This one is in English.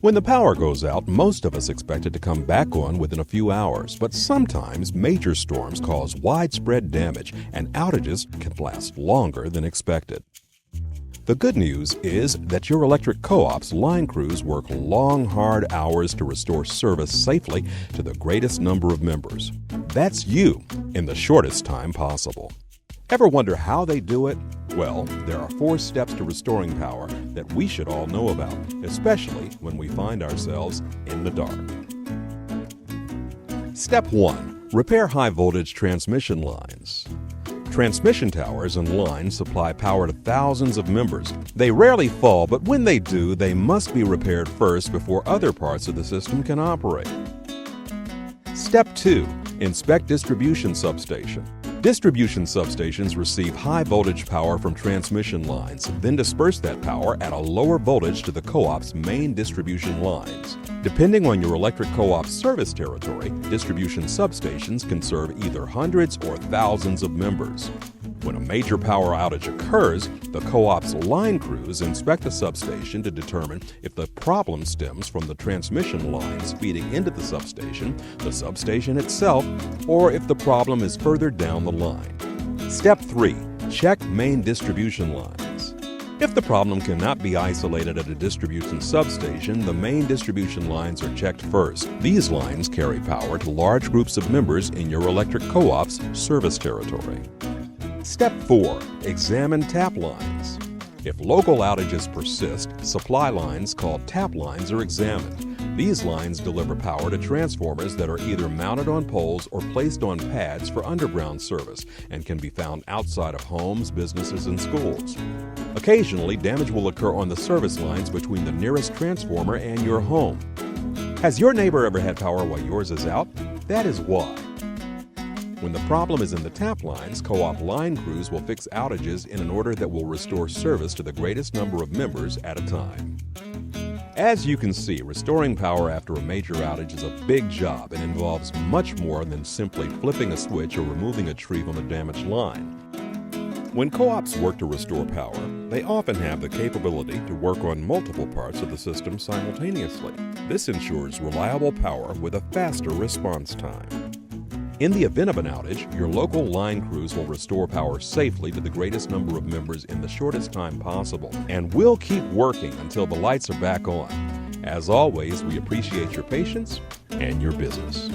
When the power goes out, most of us expect it to come back on within a few hours, but sometimes major storms cause widespread damage and outages can last longer than expected. The good news is that your electric co-op's line crews work long, hard hours to restore service safely to the greatest number of members. That's you in the shortest time possible. Ever wonder how they do it? Well, there are 4 steps to restoring power that we should all know about, especially when we find ourselves in the dark. Step 1. Repair high-voltage transmission lines. Transmission towers and lines supply power to thousands of members. They rarely fall, but when they do, they must be repaired first before other parts of the system can operate. Step 2. Inspect distribution substation. Distribution substations receive high-voltage power from transmission lines, then disperse that power at a lower voltage to the co-op's main distribution lines. Depending on your electric co-op's service territory, distribution substations can serve either hundreds or thousands of members. When a major power outage occurs, the co-op's line crews inspect the substation to determine if the problem stems from the transmission lines feeding into the substation itself, or if the problem is further down the line. Step 3. Check main distribution lines. If the problem cannot be isolated at a distribution substation, the main distribution lines are checked first. These lines carry power to large groups of members in your electric co-op's service territory. Step 4. Examine tap lines. If local outages persist, supply lines called tap lines are examined. These lines deliver power to transformers that are either mounted on poles or placed on pads for underground service and can be found outside of homes, businesses, and schools. Occasionally, damage will occur on the service lines between the nearest transformer and your home. Has your neighbor ever had power while yours is out? That is why. When the problem is in the tap lines, co-op line crews will fix outages in an order that will restore service to the greatest number of members at a time. As you can see, restoring power after a major outage is a big job and involves much more than simply flipping a switch or removing a tree from a damaged line. When co-ops work to restore power, they often have the capability to work on multiple parts of the system simultaneously. This ensures reliable power with a faster response time. In the event of an outage, your local line crews will restore power safely to the greatest number of members in the shortest time possible, and we'll keep working until the lights are back on. As always, we appreciate your patience and your business.